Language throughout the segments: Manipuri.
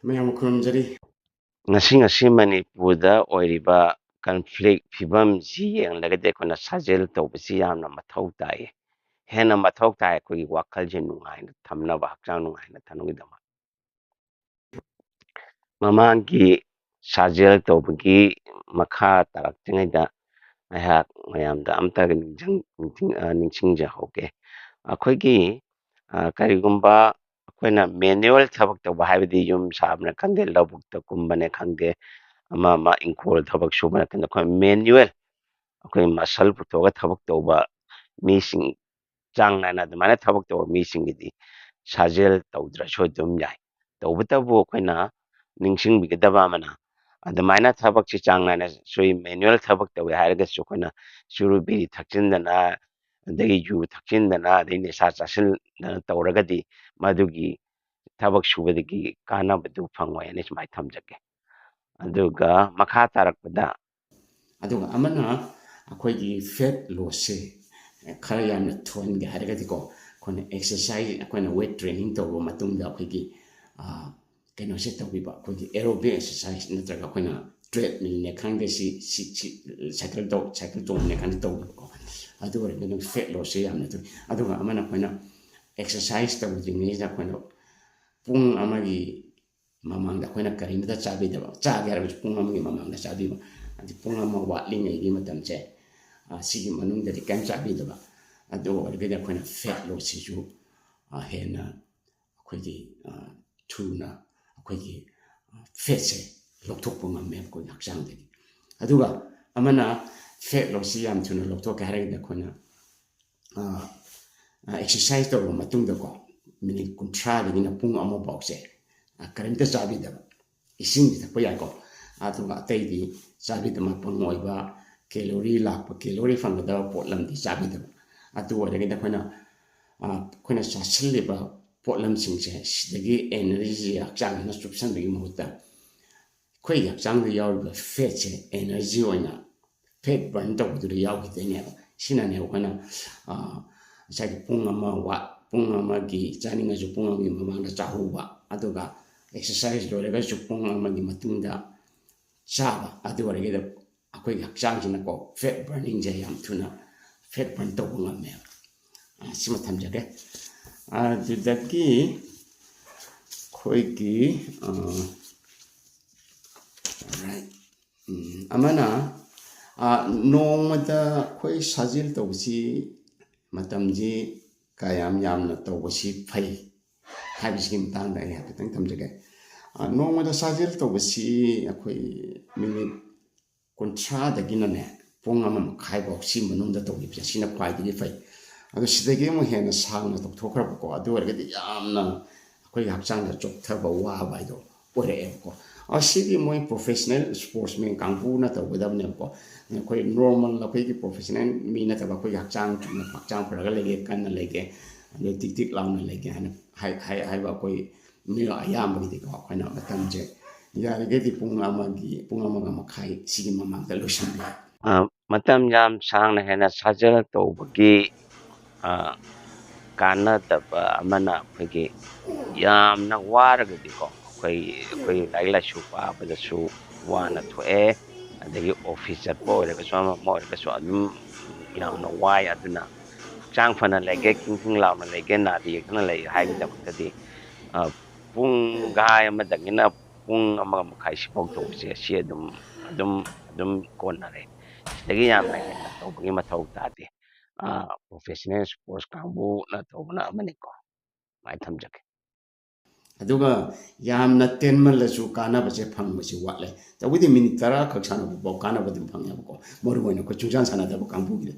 ꯃꯌꯥꯝ ꯈꯨꯔꯨꯝꯖꯔꯤ ꯉꯁꯤ ꯃꯅꯤꯄꯨꯔꯗ ꯑꯣꯏꯔꯤꯕ ꯀꯟꯐ꯭ꯂꯤꯛ ꯐꯤꯕꯝꯁꯤ ꯌꯦꯡꯂꯒꯗꯤ ꯑꯩꯈꯣꯏꯅ ꯁꯥꯖꯦꯜ ꯇꯧꯕꯁꯤ ꯌꯥꯝꯅ ꯃꯊꯧ ꯇꯥꯏ ꯍꯦꯟꯅ ꯃꯊꯧ ꯇꯥꯏ ꯑꯩꯈꯣꯏꯒꯤ ꯋꯥꯈꯜꯁꯦ ꯅꯨꯡꯉꯥꯏꯅ ꯊꯝꯅꯕ ꯍꯛꯆꯥꯡ ꯅꯨꯡꯉꯥꯏꯅ ꯊꯝꯅꯕꯒꯤꯗꯃꯛ ꯃꯃꯥꯡꯒꯤ ꯁꯥꯖꯦꯜ ꯇꯧꯕꯒꯤ ꯃꯈꯥ ꯇꯥꯔꯛꯇ꯭ꯔꯤꯉꯩꯗ ꯑꯩꯍꯥꯛ ꯃꯌꯥꯝꯗ ꯑꯝꯇꯒ ꯅꯤꯡꯁꯤꯡꯖꯍꯧꯒꯦ ꯑꯩꯈꯣꯏꯒꯤ ꯀꯔꯤꯒꯨꯝꯕ ꯑꯩꯈꯣꯏꯅ ꯃꯦꯅꯨꯋꯦꯜ ꯊꯕꯛ ꯇꯧꯕ ꯍꯥꯏꯕꯗꯤ ꯌꯨꯝ ꯁꯥꯕꯅ ꯈꯪꯗꯦ ꯂꯧꯕꯨꯛꯇ ꯀꯨꯝꯕꯅꯦ ꯈꯪꯗꯦ ꯑꯃ ꯏꯪꯈꯣꯜ ꯊꯕꯛ ꯁꯨꯕꯅ ꯈꯪꯗꯦ ꯑꯩꯈꯣꯏ ꯃꯦꯅꯨꯋꯦꯜ ꯑꯩꯈꯣꯏ ꯃꯁꯜ ꯄꯨꯊꯣꯛꯑꯒ ꯊꯕꯛ ꯇꯧꯕ ꯃꯤꯁꯤꯡ ꯆꯥꯡ ꯅꯥꯏꯅ ꯑꯗꯨꯃꯥꯏꯅ ꯊꯕꯛ ꯇꯧꯕ ꯃꯤꯁꯤꯡꯒꯤꯗꯤ ꯁꯥꯖꯦꯜ ꯇꯧꯗ꯭ꯔꯁꯨ ꯑꯗꯨꯝ ꯌꯥꯏ ꯇꯧꯕꯇꯕꯨ ꯑꯩꯈꯣꯏꯅ ꯅꯤꯡꯁꯤꯡꯕꯤꯒꯗꯕ ꯑꯃꯅ ꯑꯗꯨꯃꯥꯏꯅ ꯊꯕꯛꯁꯤ ꯆꯥꯡ ꯅꯥꯏꯅ ꯃꯦꯅꯨꯋꯦꯜ ꯊꯕꯛ ꯇꯧꯋꯦ ꯍꯥꯏꯔꯒꯁꯨ ꯑꯩꯈꯣꯏꯅ ꯆꯨꯔꯨ ꯕꯤꯔꯤ ꯊꯛꯆꯤꯟꯗꯅ ꯑꯗꯒꯤ ꯌꯨ ꯊꯛꯆꯤꯟꯗꯅ ꯑꯗꯩ ꯅꯤꯁꯥ ꯆꯥꯁꯤꯟꯗꯅ ꯇꯧꯔꯒꯗꯤ ꯃꯗꯨꯒꯤ ꯊꯕꯛ ꯁꯨꯕꯗꯒꯤ ꯀꯥꯟꯅꯕꯗꯨ ꯐꯪꯉꯣꯏ ꯍꯥꯏꯅ ꯁꯨꯃꯥꯏꯅ ꯊꯝꯖꯒꯦ ꯑꯗꯨꯒ ꯃꯈꯥ ꯇꯥꯔꯛꯄꯗ ꯑꯗꯨꯒ ꯑꯃꯅ ꯑꯩꯈꯣꯏꯒꯤ ꯐꯦꯠ ꯂꯣꯁꯁꯦ ꯈꯔ ꯌꯥꯝꯅ ꯊꯨꯍꯟꯒꯦ ꯍꯥꯏꯔꯒꯗꯤꯀꯣ ꯑꯩꯈꯣꯏꯅ ꯑꯦꯛꯁꯔꯁꯥꯏꯖ ꯑꯩꯈꯣꯏꯅ ꯋꯦꯠ ꯇ꯭ꯔꯦꯅꯤꯡ ꯇꯧꯕ ꯃꯇꯨꯡꯗ ꯑꯩꯈꯣꯏꯒꯤ ꯀꯩꯅꯣꯁꯦ ꯇꯧꯕꯤꯕ ꯑꯩꯈꯣꯏꯒꯤ ꯑꯦꯔꯣꯕꯤꯛ ꯑꯦꯛꯁꯔꯁꯥꯏꯖ ꯅꯠꯇ꯭ꯔꯒ ꯑꯩꯈꯣꯏꯅ ꯇ꯭ꯔꯦꯗꯃꯤꯜꯅꯦ ꯈꯪꯗꯦ ꯁꯥꯏꯀꯜ ꯇꯣꯡꯕꯅꯦ ꯈꯪꯗꯦ ꯇꯧꯕꯤꯕꯀꯣ ꯑꯗꯨ ꯑꯣꯏꯔꯒꯅ ꯐꯦꯠ ꯂꯣꯁꯁꯦ ꯌꯥꯝꯅ ꯊꯨꯏ ꯑꯗꯨꯒ ꯑꯃꯅ ꯑꯩꯈꯣꯏꯅ ꯑꯦꯛꯁꯔꯁꯥꯏꯖ ꯇꯧꯗ꯭ꯔꯤꯉꯩꯁꯤꯗ ꯑꯩꯈꯣꯏꯅ ꯄꯨꯡ ꯑꯃꯒꯤ ꯃꯃꯥꯡꯗ ꯑꯩꯈꯣꯏꯅ ꯀꯔꯤꯃꯇ ꯆꯥꯕꯤꯗꯕ ꯆꯥꯒꯦ ꯍꯥꯏꯔꯒꯁꯨ ꯄꯨꯡ ꯑꯃꯒꯤ ꯃꯃꯥꯡꯗ ꯆꯥꯕꯤꯕ ꯍꯥꯏꯗꯤ ꯄꯨꯡ ꯑꯃ ꯋꯥꯠꯂꯤꯉꯩꯒꯤ ꯃꯇꯝꯁꯦ ꯁꯤꯒꯤ ꯃꯅꯨꯡꯗꯗꯤ ꯀꯔꯤꯝ ꯆꯥꯕꯤꯗꯕ ꯑꯗꯨ ꯑꯣꯏꯔꯒꯗꯤ ꯑꯩꯈꯣꯏꯅ ꯐꯦꯠ ꯂꯣꯁꯁꯤꯁꯨ ꯍꯦꯟꯅ ꯑꯩꯈꯣꯏꯒꯤ ꯊꯨꯅ ꯑꯩꯈꯣꯏꯒꯤ ꯐꯦꯠꯁꯦ ꯂꯧꯊꯣꯛꯄ ꯉꯝꯃꯦ ꯑꯩꯈꯣꯏꯒꯤ ꯍꯛꯆꯥꯡꯗꯒꯤ ꯑꯗꯨꯒ ꯑꯃꯅ ꯐꯦꯠ ꯂꯣꯁꯁꯤ ꯌꯥꯝ ꯊꯨꯅ ꯂꯧꯊꯣꯛꯀꯦ ꯍꯥꯏꯔꯒꯗꯤ ꯑꯩꯈꯣꯏꯅ ꯑꯦꯛꯁꯔꯁꯥꯏꯖ ꯇꯧꯔꯕ ꯃꯇꯨꯡꯗꯀꯣ ꯃꯤꯅꯤꯠ 30ꯗꯒꯤꯅ ꯄꯨꯡ ꯑꯃ ꯐꯥꯎꯁꯦ ꯀꯔꯤꯝꯇ ꯆꯥꯕꯤꯗꯕ ꯏꯁꯤꯡꯗꯤ ꯊꯛꯄ ꯌꯥꯏꯀꯣ ꯑꯗꯨꯒ ꯑꯇꯩꯗꯤ ꯆꯥꯕꯤꯗꯕ ꯃꯄꯪ ꯑꯣꯏꯕ ꯀꯦꯂꯣꯔꯤ ꯂꯥꯛꯄ ꯀꯦꯂꯣꯔꯤ ꯐꯪꯒꯗꯕ ꯄꯣꯠꯂꯝꯗꯤ ꯆꯥꯕꯤꯗꯕ ꯑꯗꯨ ꯑꯣꯏꯔꯒꯗꯤ ꯑꯩꯈꯣꯏꯅ ꯆꯥꯁꯤꯜꯂꯤꯕ ꯄꯣꯠꯂꯝꯁꯤꯡꯁꯦ ꯁꯤꯗꯒꯤ ꯑꯦꯅꯔꯖꯤꯁꯦ ꯍꯛꯆꯥꯡꯁꯤꯅ ꯆꯨꯞꯁꯤꯟꯕꯒꯤ ꯃꯍꯨꯠꯇ ꯑꯩꯈꯣꯏꯒꯤ ꯍꯛꯆꯥꯡꯗ ꯌꯥꯎꯔꯤꯕ ꯐꯦꯠꯁꯦ ꯑꯦꯅꯔꯖꯤ ꯑꯣꯏꯅ ꯐꯦꯠ ꯕꯔꯟ ꯇꯧꯕꯗꯨꯗ ꯌꯥꯎꯈꯤꯗꯣꯏꯅꯦꯕ ꯁꯤꯅꯅꯦ ꯑꯩꯈꯣꯏꯅ ꯉꯁꯥꯏꯒꯤ ꯄꯨꯡ ꯑꯃꯒꯤ ꯆꯥꯅꯤꯡꯉꯁꯨ ꯄꯨꯡ ꯑꯃꯒꯤ ꯃꯃꯥꯡꯗ ꯆꯥꯍꯧꯕ ꯑꯗꯨꯒ ꯑꯦꯛꯁꯔꯁꯥꯏꯖ ꯂꯣꯏꯔꯒꯁꯨ ꯄꯨꯡ ꯑꯃꯒꯤ ꯃꯇꯨꯡꯗ ꯆꯥꯕ ꯑꯗꯨ ꯑꯣꯏꯔꯒꯗꯤ ꯑꯩꯈꯣꯏꯒꯤ ꯍꯛꯆꯥꯡꯁꯤꯅꯀꯣ ꯐꯦꯠ ꯕꯔꯅꯤꯡꯁꯦ ꯌꯥꯝ ꯊꯨꯅ ꯐꯦꯠ ꯕꯔꯟ ꯇꯧꯕ ꯉꯝꯃꯦꯕ ꯁꯤꯃ ꯊꯝꯖꯒꯦ ꯑꯗꯨꯗꯒꯤ ꯑꯩꯈꯣꯏꯒꯤ ꯑꯃꯅ ꯅꯣꯡꯃꯗ ꯑꯩꯈꯣꯏ ꯁꯥꯖꯦꯜ ꯇꯧꯕꯁꯤ ꯃꯇꯝꯁꯤ ꯀꯌꯥꯝ ꯌꯥꯝꯅ ꯇꯧꯕꯁꯤ ꯐꯩ ꯍꯥꯏꯕꯁꯤꯒꯤ ꯃꯇꯥꯡꯗ ꯑꯩ ꯍꯥꯏꯐꯦꯠꯇꯪ ꯊꯝꯖꯒꯦ ꯅꯣꯡꯃꯗ ꯁꯥꯖꯦꯜ ꯇꯧꯕꯁꯤ ꯑꯩꯈꯣꯏ ꯃꯤꯅꯤꯠ 30ꯗꯒꯤꯅꯅꯦ ꯄꯨꯡ 1.5 ꯁꯤ ꯃꯅꯨꯡꯗ ꯇꯧꯈꯤꯕꯁꯦ ꯁꯤꯅ ꯈ꯭ꯋꯥꯏꯗꯒꯤ ꯐꯩ ꯑꯗꯣ ꯁꯤꯗꯒꯤ ꯑꯃꯨꯛ ꯍꯦꯟꯅ ꯁꯥꯡꯅ ꯇꯧꯊꯣꯛꯈ꯭ꯔꯕꯀꯣ ꯑꯗꯨ ꯑꯣꯏꯔꯒꯗꯤ ꯌꯥꯝꯅ ꯑꯩꯈꯣꯏꯒꯤ ꯍꯛꯆꯥꯡꯗ ꯆꯣꯛꯊꯕ ꯋꯥꯕ ꯍꯥꯏꯗꯣ ꯑꯣꯏꯔꯛꯑꯦꯕꯀꯣ ꯑꯁꯤꯗꯤ ꯃꯣꯏ ꯄ꯭ꯔꯣꯐꯦꯁꯅꯦꯜ ꯁ꯭ꯄꯣꯔꯠꯁꯃꯦꯟ ꯀꯥꯡꯕꯨꯅ ꯇꯧꯒꯗꯕꯅꯦꯕꯀꯣ ꯑꯩꯈꯣꯏ ꯅꯣꯔꯃꯦꯜ ꯑꯩꯈꯣꯏꯒꯤ ꯄ꯭ꯔꯣꯐꯦꯁꯅꯦꯜ ꯃꯤ ꯅꯠꯇꯕ ꯑꯩꯈꯣꯏꯒꯤ ꯍꯛꯆꯥꯡ ꯐꯔꯒ ꯂꯩꯒꯦ ꯀꯟꯅ ꯂꯩꯒꯦ ꯑꯗꯩ ꯇꯤꯛ ꯇꯤꯛ ꯂꯥꯎꯅ ꯂꯩꯒꯦ ꯍꯥꯏꯕ ꯑꯩꯈꯣꯏ ꯃꯤꯑꯣꯏ ꯑꯌꯥꯝꯕꯒꯤꯗꯤꯀꯣ ꯑꯩꯈꯣꯏꯅ ꯃꯇꯝꯁꯦ ꯌꯥꯔꯤꯈꯩꯗꯤ ꯄꯨꯡ 1.5 ꯁꯤꯒꯤ ꯃꯃꯥꯡꯗ ꯂꯣꯏꯁꯤꯟꯕꯤꯌꯨ ꯃꯇꯝ ꯌꯥꯝ ꯁꯥꯡꯅ ꯍꯦꯟꯅ ꯁꯥꯖꯦꯜ ꯇꯧꯕꯒꯤ ꯀꯥꯟꯅꯗꯕ ꯑꯃꯅ ꯑꯩꯈꯣꯏꯒꯤ ꯌꯥꯝꯅ ꯋꯥꯔꯒꯗꯤꯀꯣ ꯑꯩꯈꯣꯏ ꯂꯥꯏꯔꯤꯛ ꯂꯥꯏꯁꯨ ꯄꯥꯕꯗꯁꯨ ꯋꯥꯅ ꯊꯣꯛꯑꯦ ꯑꯗꯒꯤ ꯑꯣꯐꯤꯁ ꯆꯠꯄ ꯑꯣꯏꯔꯒꯁꯨ ꯑꯃ ꯑꯣꯏꯔꯒꯁꯨ ꯑꯗꯨꯝ ꯌꯥꯝꯅ ꯋꯥꯏ ꯑꯗꯨꯅ ꯍꯛꯆꯥꯡ ꯐꯅ ꯂꯩꯒꯦ ꯈꯤꯡ ꯂꯥꯎꯅ ꯂꯩꯒꯦ ꯅꯥꯗ ꯌꯦꯛꯇꯅ ꯂꯩꯒꯦ ꯍꯥꯏꯕꯒꯤꯗꯃꯛꯇꯗꯤ ꯄꯨꯡꯈꯥꯏ ꯑꯃꯗꯒꯤꯅ ꯄꯨꯡ 1.5 ꯁꯤꯐꯥꯎ ꯇꯧꯕꯁꯦ ꯁꯤ ꯑꯗꯨꯝ ꯀꯣꯟꯅꯔꯦ ꯁꯤꯗꯒꯤ ꯌꯥꯝꯅ ꯍꯦꯟꯅ ꯇꯧꯕꯒꯤ ꯃꯊꯧ ꯇꯥꯗꯦ ꯄ꯭ꯔꯣꯐꯦꯁꯅꯦꯜ ꯁ꯭ꯄꯣꯔꯠꯁ ꯀꯥꯡꯕꯨꯅ ꯇꯧꯕꯅ ꯑꯃꯅꯤꯀꯣ ꯁꯨꯃꯥꯏꯅ ꯊꯝꯖꯒꯦ ꯑꯗꯨꯒ ꯌꯥꯝꯅ ꯇꯦꯟꯃꯜꯂꯁꯨ ꯀꯥꯟꯅꯕꯁꯦ ꯐꯪꯕꯁꯤ ꯋꯥꯠꯂꯦ ꯇꯧꯕꯗꯤ ꯃꯤꯅꯤꯠ 10 ꯈꯛ ꯁꯥꯟꯅꯕꯐꯥꯎ ꯀꯥꯟꯅꯕ ꯑꯗꯨꯝ ꯐꯪꯉꯦꯕꯀꯣ ꯃꯔꯨꯑꯣꯏꯅ ꯑꯩꯈꯣꯏ ꯆꯨꯡꯖꯥꯟ ꯁꯥꯟꯅꯗꯕ ꯀꯥꯡꯕꯨꯒꯤꯗꯤ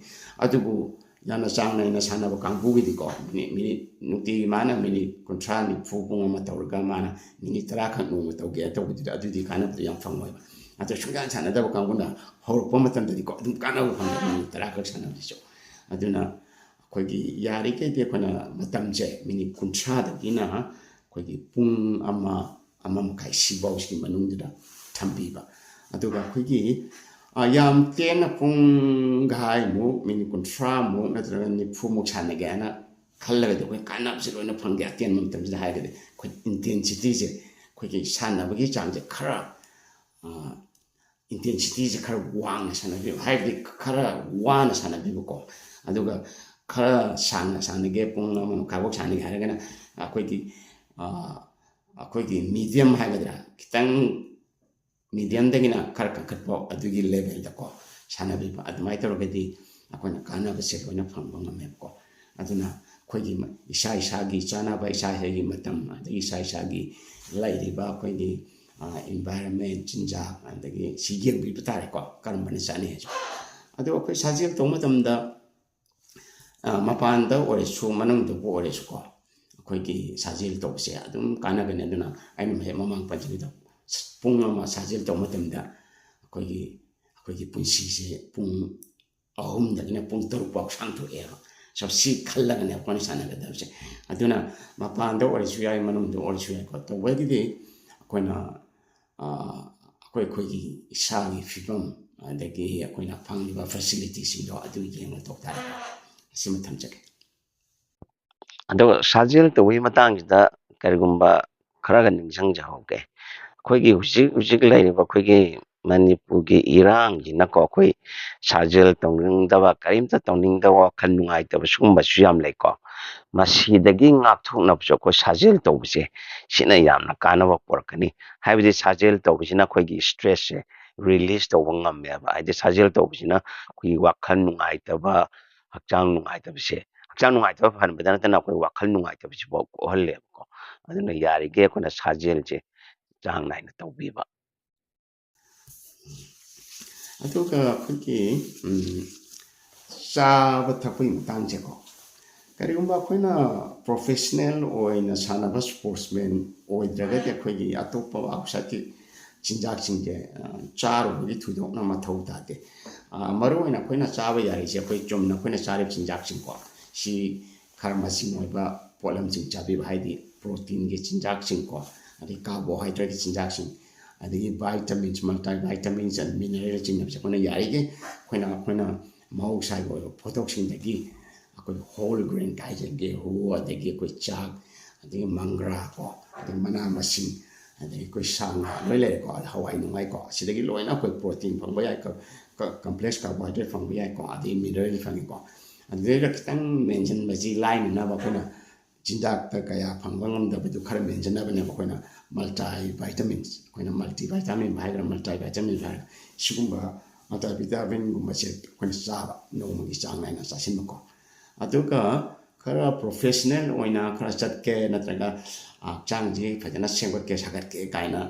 ꯑꯗꯨꯕꯨ ꯌꯥꯝꯅ ꯆꯥꯡ ꯅꯥꯏꯅ ꯁꯥꯟꯅꯕ ꯀꯥꯡꯕꯨꯒꯤꯗꯤꯀꯣ ꯃꯤꯅꯤꯠ ꯅꯨꯡꯇꯤꯒꯤ ꯃꯥꯅ ꯃꯤꯅꯤꯠ 30-40 ꯄꯨꯡ ꯑꯃ ꯇꯧꯔꯒ ꯃꯥꯅ ꯃꯤꯅꯤꯠ 10 ꯈꯛ ꯅꯣꯡꯃ ꯇꯧꯒꯦ ꯇꯧꯕꯗꯨꯗꯤ ꯑꯗꯨꯗꯤ ꯀꯥꯟꯅꯕꯗꯨ ꯌꯥꯝ ꯐꯪꯉꯣꯏꯕ ꯑꯗꯣ ꯁꯨꯡꯁꯥꯟ ꯁꯥꯟꯅꯗꯕ ꯀꯥꯡꯕꯨꯅ ꯍꯧꯔꯛꯄ ꯃꯇꯝꯗꯗꯤꯀꯣ ꯑꯗꯨꯝ ꯀꯥꯟꯅꯕ ꯐꯪꯉꯦ ꯃꯤꯅꯤꯠ 10 ꯈꯛ ꯁꯥꯟꯅꯕꯗꯁꯨ ꯑꯗꯨꯅ ꯑꯩꯈꯣꯏꯒꯤ ꯌꯥꯔꯤꯈꯩꯗꯤ ꯑꯩꯈꯣꯏꯅ ꯃꯇꯝꯁꯦ ꯃꯤꯅꯤꯠ 30ꯗꯒꯤꯅ ꯑꯩꯈꯣꯏꯒꯤ ꯄꯨꯡ 1.5 ꯁꯤꯐꯥꯎꯁꯤꯒꯤ ꯃꯅꯨꯡꯗꯨꯗ ꯊꯝꯕꯤꯕ ꯑꯗꯨꯒ ꯑꯩꯈꯣꯏꯒꯤ ꯌꯥꯝ ꯇꯦꯟꯅ ꯄꯨꯡꯈꯥꯏꯃꯨꯛ ꯃꯤꯅꯤꯠ 30ꯃꯨꯛ ꯅꯠꯇ꯭ꯔꯒ 90ꯃꯨꯛ ꯁꯥꯟꯅꯒꯦ ꯍꯥꯏꯅ ꯈꯜꯂꯒꯗꯤ ꯑꯩꯈꯣꯏ ꯀꯥꯟꯅꯕꯁꯦ ꯂꯣꯏꯅ ꯐꯪꯒꯦ ꯑꯇꯦꯟꯕ ꯃꯇꯝꯁꯤꯗ ꯍꯥꯏꯔꯒꯗꯤ ꯑꯩꯈꯣꯏ ꯏꯟꯇꯦꯟꯁꯤꯇꯤꯁꯦ ꯑꯩꯈꯣꯏꯒꯤ ꯁꯥꯟꯅꯕꯒꯤ ꯆꯥꯡꯁꯦ ꯈꯔ ꯏꯟꯇꯦꯟꯁꯤꯇꯤꯁꯦ ꯈꯔ ꯋꯥꯡꯅ ꯁꯥꯟꯅꯕꯤꯕ ꯍꯥꯏꯕꯗꯤ ꯈꯔ ꯋꯥꯅ ꯁꯥꯟꯅꯕꯤꯕꯀꯣ ꯑꯗꯨꯒ ꯈꯔ ꯁꯥꯡꯅ ꯁꯥꯟꯅꯒꯦ ꯄꯨꯡ 1 ꯃꯈꯥꯏꯐꯥꯎ ꯁꯥꯟꯅꯒꯦ ꯍꯥꯏꯔꯒꯅ ꯑꯩꯈꯣꯏꯒꯤ ꯃꯤꯗꯤꯌꯝ ꯍꯥꯏꯒꯗ꯭ꯔꯥ ꯈꯤꯇꯪ ꯃꯤꯗꯤꯌꯝꯗꯒꯤꯅ ꯈꯔ ꯀꯟꯈꯠꯄ ꯑꯗꯨꯒꯤ ꯂꯦꯚꯦꯜꯗꯀꯣ ꯁꯥꯟꯅꯕꯤꯕ ꯑꯗꯨꯃꯥꯏꯅ ꯇꯧꯔꯒꯗꯤ ꯑꯩꯈꯣꯏꯅ ꯀꯥꯟꯅꯕꯁꯦ ꯂꯣꯏꯅ ꯐꯪꯕ ꯉꯝꯃꯦꯕꯀꯣ ꯑꯗꯨꯅ ꯑꯩꯈꯣꯏꯒꯤ ꯏꯁꯥꯒꯤ ꯆꯥꯅꯕ ꯏꯁꯥꯒꯤ ꯃꯇꯝ ꯑꯗꯒꯤ ꯏꯁꯥꯒꯤ ꯂꯩꯔꯤꯕ ꯑꯩꯈꯣꯏꯒꯤ ꯏꯟꯚꯥꯏꯔꯟꯃꯦꯟ ꯆꯤꯟꯖꯥꯛ ꯑꯗꯒꯤ ꯁꯤ ꯌꯦꯡꯕꯤꯕ ꯇꯥꯔꯦꯀꯣ ꯀꯔꯝꯕꯅ ꯆꯥꯅꯩ ꯍꯥꯏꯁꯦ ꯑꯗꯣ ꯑꯩꯈꯣই ꯁꯥꯖꯦꯜ ꯇꯧꯕ ꯃꯇꯝꯗ ꯃꯄꯥꯟꯗ ꯑꯣꯏꯔꯁꯨ ꯃꯅꯨꯡꯗꯕꯨ ꯑꯣꯏꯔꯁꯨꯀꯣ ꯑꯩꯈꯣꯏꯒꯤ ꯁꯥꯖꯦꯜ ꯇꯧꯕꯁꯦ ꯑꯗꯨꯝ ꯀꯥꯟꯅꯒꯅꯤ ꯑꯗꯨꯅ ꯑꯩꯅ ꯃꯃꯥꯡ ꯄꯟꯖꯈꯤꯕꯗꯣ ꯄꯨꯡ 1 ꯁꯥꯖꯦꯜ ꯇꯧꯕ ꯃꯇꯝꯗ ꯑꯩꯈꯣꯏꯒꯤ ꯄꯨꯟꯁꯤꯁꯦ ꯄꯨꯡ 3ꯗꯒꯤꯅ ꯄꯨꯡ 6 ꯐꯥꯎ ꯁꯥꯡꯊꯣꯛꯑꯦꯕ ꯁꯤ ꯈꯜꯂꯒꯅꯦ ꯑꯩꯈꯣꯏꯅ ꯁꯥꯟꯅꯒꯗꯕꯁꯦ ꯑꯗꯨꯅ ꯃꯄꯥꯟꯗ ꯑꯣꯏꯔꯁꯨ ꯌꯥꯏ ꯃꯅꯨꯡꯗ ꯑꯣꯏꯔꯁꯨ ꯌꯥꯏꯀꯣ ꯇꯧꯕꯒꯤꯗꯤ ꯑꯩꯈꯣꯏꯅ ꯑꯩꯈꯣꯏꯒꯤ ꯏꯁꯥꯒꯤ ꯐꯤꯕꯝ ꯑꯗꯒꯤ ꯑꯩꯈꯣꯏꯅ ꯐꯪꯂꯤꯕ ꯐꯦꯁꯤꯂꯤꯇꯤꯁꯤꯡꯗꯣ ꯑꯗꯨ ꯌꯦꯡꯉ ꯇꯧ ꯇꯥꯔꯦꯀꯣ ꯑꯁꯤꯃ ꯊꯝꯖꯒꯦ ꯑꯗꯨꯒ ꯁꯥꯖꯦꯜ ꯇꯧꯕꯒꯤ ꯃꯇꯥꯡꯁꯤꯗ ꯀꯔꯤꯒꯨꯝꯕ ꯈꯔꯒ ꯅꯤꯡꯁꯤꯡꯖꯍꯧꯒꯦ ꯑꯩꯈꯣꯏꯒꯤ ꯍꯧꯖꯤꯛ ꯂꯩꯔꯤꯕ ꯑꯩꯈꯣꯏꯒꯤ ꯃꯅꯤꯄꯨꯔꯒꯤ ꯏꯔꯥꯡꯁꯤꯅꯀꯣ ꯑꯩꯈꯣꯏ ꯁꯥꯖꯦꯜ ꯇꯧꯅꯤꯡꯗꯕ ꯀꯔꯤꯝꯇ ꯇꯧꯅꯤꯡꯗꯕ ꯋꯥꯈꯜ ꯅꯨꯡꯉꯥꯏꯇꯕ ꯁꯤꯒꯨꯝꯕꯁꯨ ꯌꯥꯝ ꯂꯩꯀꯣ ꯃꯁꯤꯗꯒꯤ ꯉꯥꯛꯊꯣꯛꯅꯕꯁꯨ ꯑꯩꯈꯣꯏ ꯁꯥꯖꯦꯜ ꯇꯧꯕꯁꯦ ꯁꯤꯅ ꯌꯥꯝꯅ ꯀꯥꯟꯅꯕ ꯄꯨꯔꯛꯀꯅꯤ ꯍꯥꯏꯕꯗꯤ ꯁꯥꯖꯦꯜ ꯇꯧꯕꯁꯤꯅ ꯑꯩꯈꯣꯏꯒꯤ ꯁ꯭ꯇ꯭ꯔꯦꯁꯁꯦ ꯔꯤꯂꯤꯁ ꯇꯧꯕ ꯉꯝꯃꯦꯕ ꯍꯥꯏꯗꯤ ꯁꯥꯖꯦꯜ ꯇꯧꯕꯁꯤꯅ ꯑꯩꯈꯣꯏꯒꯤ ꯋꯥꯈꯜ ꯅꯨꯡꯉꯥꯏꯇꯕ ꯍꯛꯆꯥꯡ ꯅꯨꯡꯉꯥꯏꯇꯕ ꯐꯍꯟꯕꯗ ꯅꯠꯇꯅ ꯑꯩꯈꯣꯏ ꯋꯥꯈꯜ ꯅꯨꯡꯉꯥꯏꯇꯕꯁꯤꯐꯥꯎ ꯀꯣꯛꯍꯜꯂꯦꯕꯀꯣ ꯑꯗꯨꯅ ꯌꯥꯔꯤꯒꯩ ꯑꯩꯈꯣꯏꯅ ꯁꯥꯖꯦꯜꯁꯦ ꯆꯥꯡ ꯅꯥꯏꯅ ꯇꯧꯕꯤꯕ ꯑꯗꯨꯒ ꯑꯩꯈꯣꯏꯒꯤ ꯆꯥꯕ ꯊꯛꯄꯒꯤ ꯃꯇꯥꯡꯁꯦꯀꯣ ꯀꯔꯤꯒꯨꯝꯕ ꯑꯩꯈꯣꯏꯅ ꯄ꯭ꯔꯣꯐꯦꯁꯅꯦꯜ ꯑꯣꯏꯅ ꯁꯥꯟꯅꯕ ꯁ꯭ꯄꯣꯔꯠꯁꯃꯦꯟ ꯑꯣꯏꯗ꯭ꯔꯒꯗꯤ ꯑꯩꯈꯣꯏꯒꯤ ꯑꯇꯣꯞꯄ ꯑꯥꯎꯠꯁꯥꯏꯠꯀꯤ ꯆꯤꯟꯖꯥꯛꯁꯤꯡꯁꯦ ꯆꯥꯔꯨꯕꯒꯤ ꯊꯣꯏꯗꯣꯛꯅ ꯃꯊꯧ ꯇꯥꯗꯦ ꯃꯔꯨꯑꯣꯏꯅ ꯑꯩꯈꯣꯏꯅ ꯆꯥꯕ ꯌꯥꯔꯤꯁꯦ ꯑꯩꯈꯣꯏ ꯆꯨꯝꯅ ꯑꯩꯈꯣꯏꯅ ꯆꯥꯔꯤꯕ ꯆꯤꯟꯖꯥꯛꯁꯤꯡꯀꯣ ꯁꯤ ꯈꯔ ꯃꯁꯤꯡ ꯑꯣꯏꯕ ꯄꯣꯠꯂꯝꯁꯤꯡ ꯆꯥꯕꯤꯕ ꯍꯥꯏꯗꯤ ꯄ꯭ꯔꯣꯇꯤꯟꯒꯤ ꯆꯤꯟꯖꯥꯛꯁꯤꯡꯀꯣ ꯑꯗꯩ ꯀꯥꯔꯕꯣꯍꯥꯏꯗ꯭ꯔꯦꯠꯀꯤ ꯆꯤꯟꯖꯥꯛꯁꯤꯡ ꯑꯗꯒꯤ ꯚꯥꯏꯇꯥꯃꯤꯟꯁ ꯃꯜꯇꯤ ꯚꯥꯏꯇꯥꯃꯤꯟꯁ ꯑꯦꯟ ꯃꯤꯅꯔꯦꯜ ꯆꯤꯡꯕꯁꯦ ꯑꯩꯈꯣꯏꯅ ꯌꯥꯔꯤꯒꯩ ꯑꯩꯈꯣꯏꯅ ꯃꯍꯧꯁꯥꯒꯤ ꯑꯣꯏꯕ ꯄꯣꯠꯊꯣꯛꯁꯤꯡꯗꯒꯤ ꯑꯩꯈꯣꯏ ꯍꯣꯜ ꯒ꯭ꯔꯦꯟ ꯍꯥꯏꯁꯦ ꯒꯦꯍꯨ ꯑꯗꯒꯤ ꯑꯩꯈꯣꯏ ꯆꯥꯛ ꯑꯗꯒꯤ ꯃꯪꯒ꯭ꯔꯥ ꯀꯣ ꯑꯗꯒꯤ ꯃꯅꯥ ꯃꯁꯤꯡ ꯑꯗꯒꯤ ꯑꯩꯈꯣꯏ ꯁꯥ ꯉꯥ ꯂꯣꯏ ꯂꯩꯔꯦꯀꯣ ꯍꯋꯥꯏ ꯅꯨꯡꯉꯥꯏꯀꯣ ꯁꯤꯗꯒꯤ ꯂꯣꯏꯅ ꯑꯩꯈꯣꯏ ꯄ꯭ꯔꯣꯇꯤꯟ ꯐꯪꯕ ꯌꯥꯏ ꯀꯝꯄ꯭ꯂꯦꯛꯁ ꯀꯥꯔꯕꯣꯍꯥꯏꯗ꯭ꯔꯦꯠ ꯐꯪꯕ ꯌꯥꯏꯀꯣ ꯑꯗꯒꯤ ꯃꯤꯅꯔꯦꯜ ꯐꯪꯉꯤꯀꯣ ꯑꯗꯨꯗꯩꯗ ꯈꯤꯇꯪ ꯃꯦꯟꯁꯤꯟꯕꯁꯤ ꯂꯥꯏꯅꯅꯕ ꯑꯩꯈꯣꯏꯅ ꯆꯤꯟꯖꯥꯛꯇ ꯀꯌꯥ ꯐꯪꯕ ꯉꯝꯗꯕꯗꯨ ꯈꯔ ꯃꯦꯟꯁꯤꯟꯅꯕꯅꯦꯕ ꯑꯩꯈꯣꯏꯅ ꯃꯜꯇꯤ ꯚꯥꯏꯇꯥꯃꯤꯟꯁ ꯑꯩꯈꯣꯏꯅ ꯃꯜꯇꯤ ꯚꯥꯏꯇꯥꯃꯤꯟ ꯍꯥꯏꯒꯗ꯭ꯔꯥ ꯃꯜꯇꯤ ꯚꯥꯏꯇꯥꯃꯤꯟ ꯍꯥꯏꯒꯗ꯭ꯔꯥ ꯁꯤꯒꯨꯝꯕ ꯃꯜꯇꯤ ꯚꯤꯇꯥꯃꯤꯟꯒꯨꯝꯕꯁꯦ ꯑꯩꯈꯣꯏꯅ ꯆꯥꯕ ꯅꯣꯡꯃꯒꯤ ꯆꯥꯡ ꯅꯥꯏꯅ ꯆꯥꯁꯤꯟꯕꯀꯣ ꯑꯗꯨꯒ ꯈꯔ ꯄ꯭ꯔꯣꯐꯦꯁꯅꯦꯜ ꯑꯣꯏꯅꯈꯔ ꯆꯠꯀꯦ ꯅꯠꯇ꯭ꯔꯒ ꯍꯛꯆꯥꯡꯁꯤ ꯐꯖꯅ ꯁꯦꯝꯒꯠꯀꯦ ꯁꯥꯒꯠꯀꯦ ꯀꯥꯏꯅ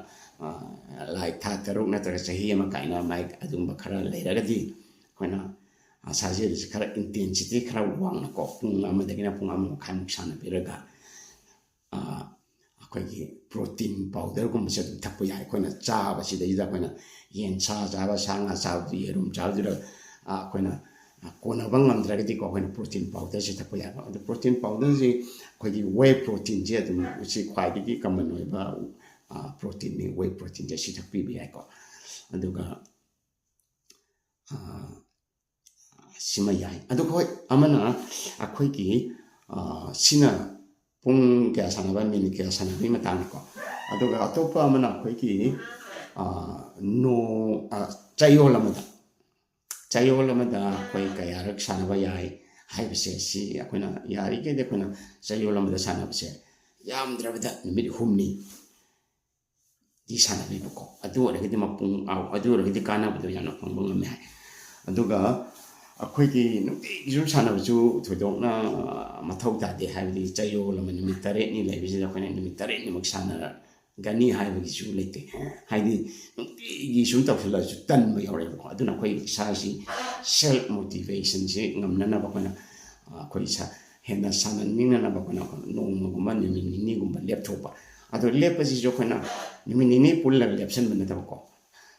ꯂꯥꯏꯛ ꯊꯥ 3 ꯅꯠꯇ꯭ꯔꯒ ꯆꯍꯤ 1 ꯀꯥꯏꯅ ꯑꯗꯨꯒꯨꯝꯕ ꯈꯔ ꯂꯩꯔꯒꯗꯤ ꯑꯩꯈꯣꯏꯅ ꯁꯥꯖꯦꯜꯁꯤ ꯈꯔ ꯏꯟꯇꯦꯟꯁꯤꯇꯤ ꯈꯔ ꯋꯥꯡꯅꯀꯣ ꯄꯨꯡ 1ꯗꯒꯤꯅ ꯄꯨꯡ 1.5 ꯁꯥꯟꯅꯕꯤꯔꯒ ꯑꯩꯈꯣꯏꯒꯤ ꯄ꯭ꯔꯣꯇꯤꯟ ꯄꯥꯎꯗꯔꯒꯨꯝꯕꯁꯦ ꯑꯗꯨꯝ ꯊꯛꯄ ꯌꯥꯏ ꯑꯩꯈꯣꯏꯅ ꯆꯥꯕꯁꯤꯗꯩꯗ ꯑꯩꯈꯣꯏꯅ ꯌꯦꯟ ꯁꯥ ꯆꯥꯕ ꯁꯥ ꯉꯥ ꯆꯥꯕꯗꯨ ꯌꯦꯔꯨꯝ ꯆꯥꯕꯗꯨꯗ ꯑꯩꯈꯣꯏꯅ ꯀꯣꯟꯅꯕ ꯉꯝꯗ꯭ꯔꯒꯗꯤꯀꯣ ꯑꯩꯈꯣꯏꯅ ꯄ꯭ꯔꯣꯇꯤꯟ ꯄꯥꯎꯗꯔꯁꯦ ꯊꯛꯄ ꯌꯥꯏꯕ ꯑꯗꯣ ꯄ꯭ꯔꯣꯇꯤꯟ ꯄꯥꯎꯗꯔꯁꯤ ꯑꯩꯈꯣꯏꯒꯤ ꯋꯦ ꯄ꯭ꯔꯣꯇꯤꯟꯁꯦ ꯑꯗꯨꯝ ꯁꯤ ꯈ꯭ꯋꯥꯏꯗꯒꯤ ꯀꯃꯟ ꯑꯣꯏꯕ ꯄ꯭ꯔꯣꯇꯤꯟꯅꯤ ꯋꯦ ꯄ꯭ꯔꯣꯇꯤꯟꯁꯦ ꯁꯤ ꯊꯛꯄꯤꯕ ꯌꯥꯏꯀꯣ ꯑꯗꯨꯒ ꯁꯤꯃ ꯌꯥꯏ ꯑꯗꯨꯒ ꯍꯣꯏ ꯑꯃꯅ ꯑꯩꯈꯣꯏꯒꯤ ꯁꯤꯅ ꯄꯨꯡ ꯀꯌꯥ ꯁꯥꯟꯅꯕ ꯃꯤꯅꯤꯠ ꯀꯌꯥ ꯁꯥꯟꯅꯕꯒꯤ ꯃꯇꯥꯡꯅꯤꯀꯣ ꯑꯗꯨꯒ ꯑꯇꯣꯞꯄ ꯑꯃꯅ ꯑꯩꯈꯣꯏꯒꯤ ꯆꯌꯣꯜ ꯑꯃꯗ ꯑꯩꯈꯣই ꯀꯌꯥꯔꯛ ꯁꯥꯟꯅꯕ ꯌꯥꯏ ꯍꯥꯏꯕꯁꯦ ꯁꯤ ꯑꯩꯈꯣꯏꯅ ꯌꯥꯔꯤꯈꯩꯗꯤ ꯑꯩꯈꯣꯏꯅ ꯆꯌꯣꯜ ꯑꯃꯗ ꯁꯥꯟꯅꯕꯁꯦ ꯌꯥꯝꯗ꯭ꯔꯕꯗ ꯅꯨꯃꯤꯠ 5ꯗꯤ ꯁꯥꯟꯅꯕꯤꯕꯀꯣ ꯑꯗꯨ ꯑꯣꯏꯔꯒꯗꯤ ꯀꯥꯟꯅꯕꯗꯣ ꯌꯥꯝꯅ ꯐꯪꯕ ꯉꯝꯃꯦ ꯍꯥꯏ ꯑꯗꯨꯒ ꯑꯩꯈꯣꯏꯒꯤ ꯅꯨꯡꯇꯤꯒꯤ ꯁꯨꯝ ꯁꯥꯟꯅꯕꯁꯨ ꯊꯣꯏꯗꯣꯛꯅ ꯃꯊꯧ ꯇꯥꯗꯦ ꯍꯥꯏꯕꯗꯤ ꯆꯌꯣꯜ ꯑꯃ ꯅꯨꯃꯤꯠ 8ꯅꯤ ꯂꯩꯕꯁꯤꯗ ꯑꯩꯈꯣꯏꯅ ꯅꯨꯃꯤꯠ 8ꯅꯤꯃꯛ ꯁꯥꯟꯅꯒꯅꯤ ꯍꯥꯏꯕꯒꯤꯁꯨ ꯂꯩꯇꯦ ꯍꯥꯏꯗꯤ ꯅꯨꯡꯇꯤꯒꯤ ꯁꯨꯝ ꯇꯧꯁꯤꯜꯂꯁꯨ ꯇꯟꯕ ꯌꯥꯎꯔꯛꯑꯦꯕꯀꯣ ꯑꯗꯨꯅ ꯑꯩꯈꯣꯏ ꯏꯁꯥꯁꯤ ꯁꯦꯜꯐ ꯃꯣꯇꯤꯚꯦꯁꯟꯁꯤ ꯉꯝꯅꯅꯕ ꯑꯩꯈꯣꯏ ꯍꯦꯟꯅ ꯁꯥꯟꯅꯅꯤꯡꯅꯅꯕ ꯑꯩꯈꯣꯏꯅ ꯅꯣꯡꯃꯒꯨꯝꯕ ꯅꯨꯃꯤꯠ 2ꯒꯨꯝꯕ ꯂꯦꯞꯊꯣꯛꯄ ꯑꯗꯣ ꯂꯦꯞꯄꯁꯤꯁꯨ ꯑꯩꯈꯣꯏꯅ ꯅꯨꯃꯤꯠ 2 ꯄꯨꯜꯂꯒ ꯂꯦꯞꯁꯟꯕ ꯅꯠꯇꯕꯀꯣ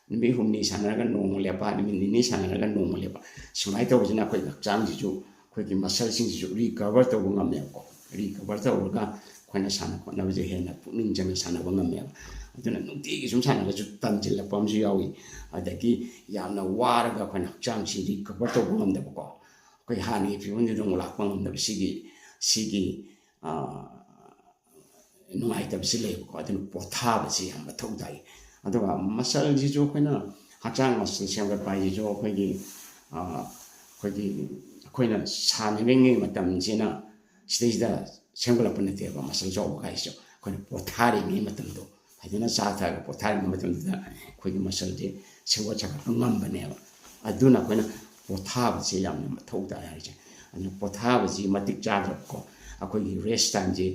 ꯅꯨꯃꯤꯠ 5ꯅꯤ ꯁꯥꯟꯅꯔꯒ ꯅꯣꯡꯃ ꯂꯦꯞꯄ ꯅꯨꯃꯤꯠ 2 ꯁꯥꯟꯅꯔꯒ ꯅꯣꯡꯃ ꯂꯦꯞꯄ ꯁꯨꯃꯥꯏꯅ ꯇꯧꯕꯁꯤꯅ ꯑꯩꯈꯣꯏ ꯍꯛꯆꯥꯡꯁꯤꯁꯨ ꯑꯩꯈꯣꯏꯒꯤ ꯃꯁꯜꯁꯤꯡꯁꯤꯁꯨ ꯔꯤꯀꯚꯔ ꯇꯧꯕ ꯉꯝꯃꯦꯕꯀꯣ ꯔꯤꯀꯚꯔ ꯇꯧꯔꯒ ꯑꯩꯈꯣꯏꯅ ꯁꯥꯟꯅ ꯈꯣꯠꯅꯕꯁꯦ ꯍꯦꯟꯅ ꯄꯨꯛꯅꯤꯡ ꯆꯪꯅ ꯁꯥꯟꯅꯕ ꯉꯝꯃꯦꯕ ꯑꯗꯨꯅ ꯅꯨꯡꯇꯤꯒꯤ ꯁꯨꯝ ꯁꯥꯟꯅꯕꯁꯨ ꯇꯟꯁꯤꯜꯂꯛꯄ ꯑꯃꯁꯨ ꯌꯥꯎꯏ ꯑꯗꯒꯤ ꯌꯥꯝꯅ ꯋꯥꯔꯒ ꯑꯩꯈꯣꯏꯅ ꯍꯛꯆꯥꯡꯁꯤ ꯔꯤꯀꯚꯔ ꯇꯧꯕ ꯉꯝꯗꯕꯀꯣ ꯑꯩꯈꯣই ꯍꯥꯟꯅꯒꯤ ꯐꯤꯕꯝꯗꯨꯗ ꯑꯃꯨꯛ ꯂꯥꯛꯄ ꯉꯝꯗꯕ ꯁꯤꯒꯤ ꯅꯨꯡꯉꯥꯏꯇꯕꯁꯤ ꯂꯩꯌꯦꯕꯀꯣ ꯑꯗꯨꯅ ꯄꯣꯊꯥꯕꯁꯤ ꯌꯥꯝ ꯃꯊꯧ ꯇꯥꯏ ꯑꯗꯨꯒ ꯃꯁꯜꯁꯤꯁꯨ ꯑꯩꯈꯣꯏꯅ ꯍꯛꯆꯥꯡ ꯃꯁꯜ ꯁꯦꯝꯒꯠꯄ ꯍꯥꯏꯁꯤꯁꯨ ꯑꯩꯈꯣꯏꯅ ꯁꯥꯟꯅꯔꯤꯉꯩ ꯃꯇꯝꯁꯤꯅ ꯁꯤꯗꯩꯁꯤꯗ ꯁꯦꯝꯒꯠꯂꯛꯄ ꯅꯠꯇꯦꯕ ꯃꯁꯜ ꯆꯥꯎꯕ ꯍꯥꯏꯁꯤꯁꯨ ꯑꯩꯈꯣꯏꯅ ꯄꯣꯊꯥꯔꯤꯉꯩ ꯃꯇꯝꯗꯣ ꯐꯖꯅ ꯆꯥꯊꯔꯒ ꯄꯣꯊꯥꯔꯤꯉꯩ ꯃꯇꯝꯗꯨꯗ ꯑꯩꯈꯣꯏꯒꯤ ꯃꯁꯜꯁꯦ ꯁꯦꯝꯒꯠ ꯁꯥꯒꯠꯄ ꯉꯝꯕꯅꯦꯕ ꯑꯗꯨꯅ ꯑꯩꯈꯣꯏꯅ ꯄꯣꯊꯥꯕꯁꯤ ꯌꯥꯝꯅ ꯃꯊꯧ ꯇꯥꯏ ꯍꯥꯏꯁꯦ ꯑꯗꯨꯅ ꯄꯣꯊꯥꯕꯁꯤ ꯃꯇꯤꯛ ꯆꯥꯗ꯭ꯔꯕꯀꯣ ꯑꯩꯈꯣꯏꯒꯤ ꯔꯦꯁ ꯇꯥꯏꯝꯁꯦ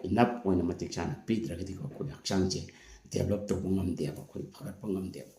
ꯏꯅꯞ ꯑꯣꯏꯅ ꯃꯇꯤꯛ ꯆꯥꯅ ꯄꯤꯗ꯭ꯔꯒꯗꯤꯀꯣ ꯑꯩꯈꯣꯏ ꯍꯛꯆꯥꯡꯁꯦ ꯗꯦꯕꯂꯞ ꯇꯧꯕ ꯉꯝꯗꯦꯕ ꯑꯩꯈꯣꯏ ꯐꯒꯠꯄ ꯉꯝꯗꯦꯕ